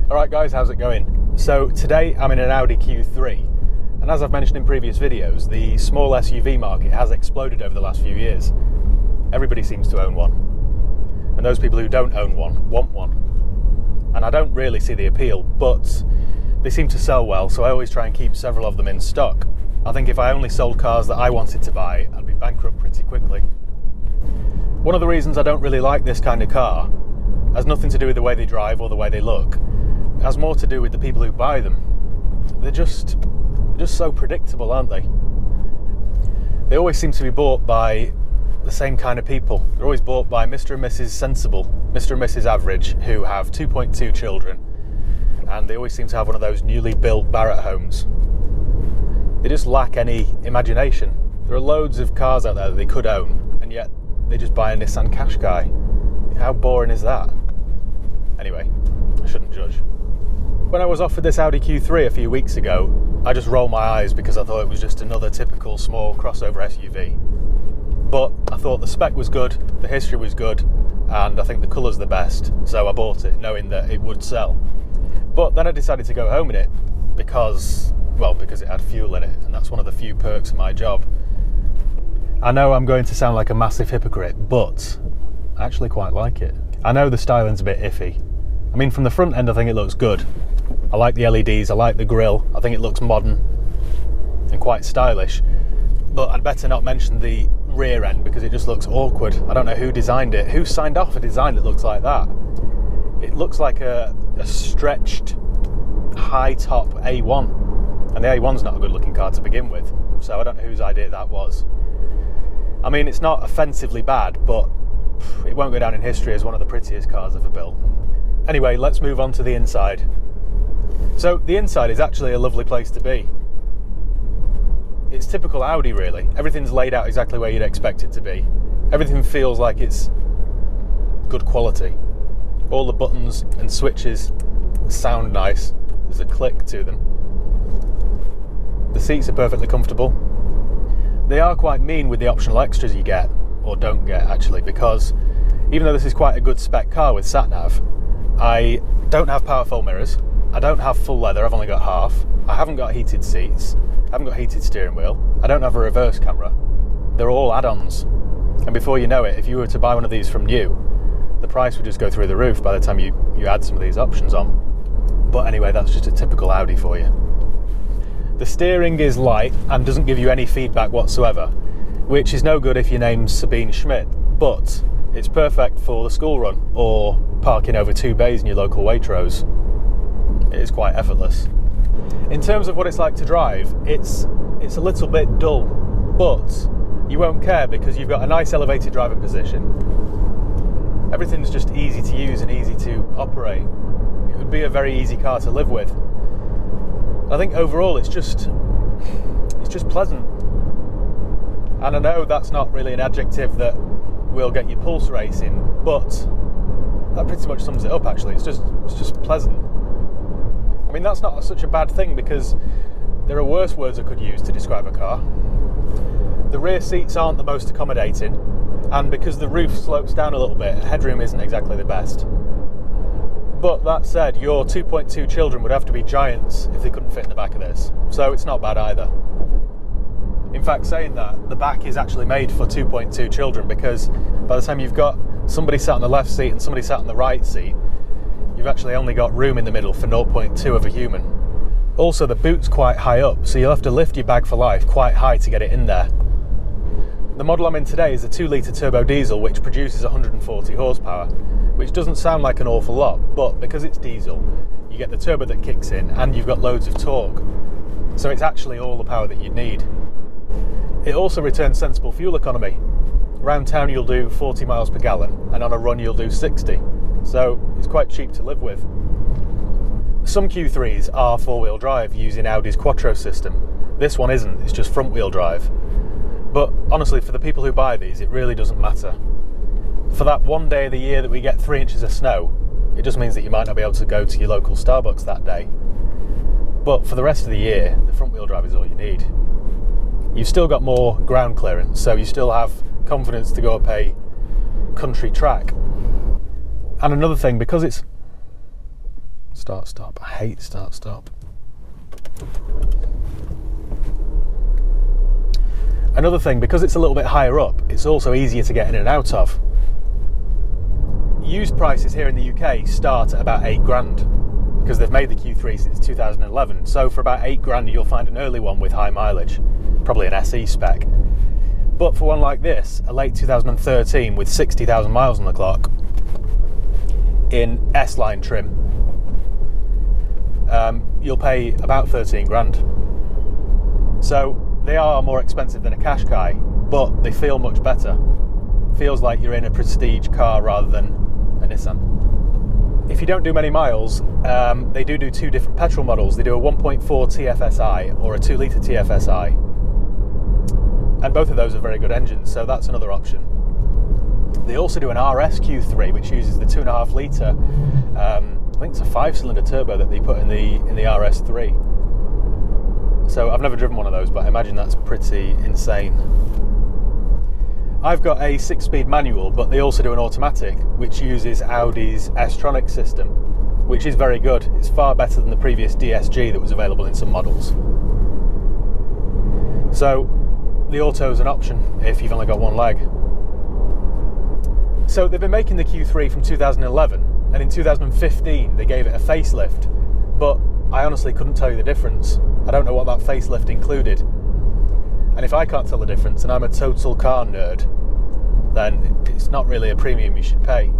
Alright guys, how's it going? So today I'm in an Audi Q3, and as I've mentioned in previous videos, the small SUV market has exploded over the last few years. Everybody seems to own one, and those people who don't own one want one. And I don't really see the appeal, but they seem to sell well, so I always try and keep several of them in stock. I think if I only sold cars that I wanted to buy, I'd be bankrupt pretty quickly. One of the reasons I don't really like this kind of car has nothing to do with the way they drive or the way they look. It has more to do with the people who buy them. They're just so predictable, aren't they? They always seem to be bought by the same kind of people. They're always bought by Mr. and Mrs. Sensible, Mr. and Mrs. Average, who have 2.2 children, and they always seem to have one of those newly built Barratt homes. They just lack any imagination. There are loads of cars out there that they could own, and yet they just buy a Nissan Qashqai. How boring is that? Anyway, I shouldn't judge. When I was offered this Audi Q3 a few weeks ago, I just rolled my eyes because I thought it was just another typical small crossover SUV. But I thought the spec was good, the history was good, and I think the colour's the best, so I bought it knowing that it would sell. But then I decided to go home in it because it had fuel in it, and that's one of the few perks of my job. I know I'm going to sound like a massive hypocrite, but I actually quite like it. I know the styling's a bit iffy. I mean, from the front end I think it looks good. I like the LEDs, I like the grille, I think it looks modern and quite stylish. But I'd better not mention the rear end because it just looks awkward. I don't know who designed it. Who signed off a design that looks like that? It looks like a stretched high top A1, and the A1's not a good looking car to begin with, so I don't know whose idea that was. I mean, it's not offensively bad, but it won't go down in history as one of the prettiest cars ever built. Anyway, let's move on to the inside. So the inside is actually a lovely place to be. It's typical Audi really. Everything's laid out exactly where you'd expect it to be. Everything feels like it's good quality. All the buttons and switches sound nice. There's a click to them. The seats are perfectly comfortable. They are quite mean with the optional extras you get, or don't get actually, because even though this is quite a good spec car with sat-nav, I don't have powerful mirrors, I don't have full leather, I've only got half, I haven't got heated seats, I haven't got heated steering wheel, I don't have a reverse camera. They're all add-ons, and before you know it, if you were to buy one of these from new, the price would just go through the roof by the time you add some of these options on. But anyway, that's just a typical Audi for you. The steering is light and doesn't give you any feedback whatsoever, which is no good if your name's Sabine Schmidt, but it's perfect for the school run or parking over 2 bays in your local Waitrose. It is quite effortless. In terms of what it's like to drive, it's a little bit dull, but you won't care because you've got a nice elevated driving position. Everything's just easy to use and easy to operate. It would be a very easy car to live with. I think overall it's just pleasant. And I know that's not really an adjective that will get your pulse racing, but that pretty much sums it up actually. It's just pleasant. I mean, that's not such a bad thing because there are worse words I could use to describe a car. The rear seats aren't the most accommodating, and because the roof slopes down a little bit, headroom isn't exactly the best. But that said, your 2.2 children would have to be giants if they couldn't fit in the back of this, so it's not bad either. In fact, saying that, the back is actually made for 2.2 children because by the time you've got somebody sat on the left seat and somebody sat on the right seat, you've actually only got room in the middle for 0.2 of a human. Also, the boot's quite high up, so you'll have to lift your bag for life quite high to get it in there. The model I'm in today is a 2-litre turbo diesel which produces 140 horsepower, which doesn't sound like an awful lot, but because it's diesel, you get the turbo that kicks in and you've got loads of torque. So it's actually all the power that you need. It also returns sensible fuel economy. Around town you'll do 40 miles per gallon, and on a run you'll do 60. So it's quite cheap to live with. Some Q3s are 4-wheel drive using Audi's Quattro system. This one isn't, it's just front-wheel drive. But honestly, for the people who buy these, it really doesn't matter. For that one day of the year that we get 3 inches of snow, it just means that you might not be able to go to your local Starbucks that day. But for the rest of the year, the front-wheel drive is all you need. You've still got more ground clearance, so you still have confidence to go up a country track. And another thing, because it's Start, stop. I hate start, stop. Another thing, because it's a little bit higher up, it's also easier to get in and out of. Used prices here in the UK start at about £8,000 because they've made the Q3 since 2011. So for about £8,000 you'll find an early one with high mileage, probably an SE spec. But for one like this, a late 2013 with 60,000 miles on the clock, in S-Line trim, you'll pay about £13,000. So they are more expensive than a Qashqai, but they feel much better. Feels like you're in a prestige car rather than a Nissan. If you don't do many miles, they do two different petrol models. They do a 1.4 TFSI or a 2 litre TFSI, and both of those are very good engines, so that's another option. They also do an RS Q3, which uses the 2.5 litre, I think it's a 5-cylinder turbo that they put in the RS3. So I've never driven one of those, but I imagine that's pretty insane. I've got a 6-speed manual, but they also do an automatic, which uses Audi's S-Tronic system, which is very good. It's far better than the previous DSG that was available in some models. So the auto is an option if you've only got one leg. So they've been making the Q3 from 2011, and in 2015 they gave it a facelift, but I honestly couldn't tell you the difference. I don't know what that facelift included. And if I can't tell the difference and I'm a total car nerd, then it's not really a premium you should pay.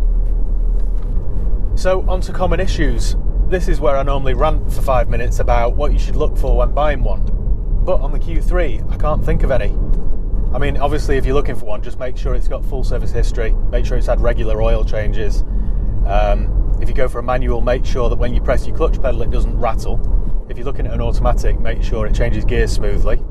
So on to common issues. This is where I normally rant for 5 minutes about what you should look for when buying one. But on the Q3, I can't think of any. I mean, obviously if you're looking for one, just make sure it's got full service history, make sure it's had regular oil changes. If you go for a manual, make sure that when you press your clutch pedal it doesn't rattle. If you're looking at an automatic, make sure it changes gears smoothly.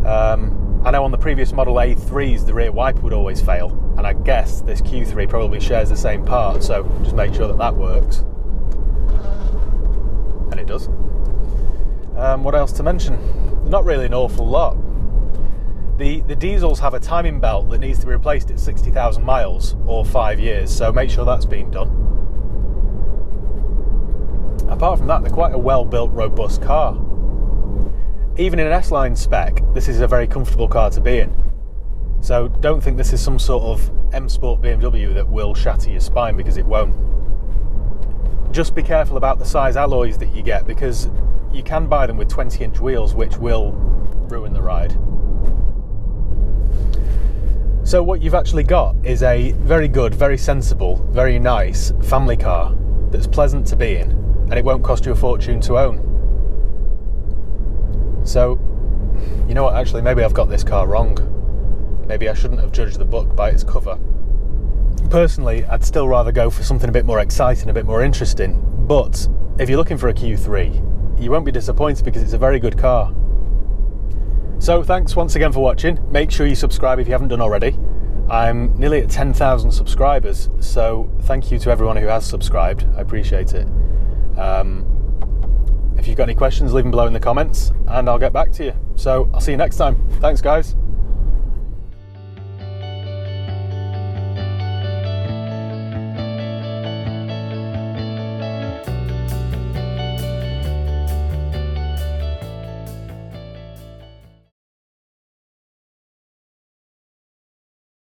I know on the previous Model A3s the rear wiper would always fail, and I guess this Q3 probably shares the same part, so just make sure that that works. And it does. What else to mention? Not really an awful lot. The diesels have a timing belt that needs to be replaced at 60,000 miles or 5 years, so make sure that's been done. Apart from that, they're quite a well-built, robust car. Even in an S-Line spec, this is a very comfortable car to be in. So don't think this is some sort of M-Sport BMW that will shatter your spine, because it won't. Just be careful about the size alloys that you get, because you can buy them with 20-inch wheels, which will ruin the ride. So what you've actually got is a very good, very sensible, very nice family car that's pleasant to be in, and it won't cost you a fortune to own. So, you know what, actually, maybe I've got this car wrong. Maybe I shouldn't have judged the book by its cover. Personally, I'd still rather go for something a bit more exciting, a bit more interesting, but if you're looking for a Q3, you won't be disappointed because it's a very good car. So thanks once again for watching. Make sure you subscribe if you haven't done already. I'm nearly at 10,000 subscribers, so thank you to everyone who has subscribed. I appreciate it. If you've got any questions, leave them below in the comments and I'll get back to you. So I'll see you next time. Thanks, guys.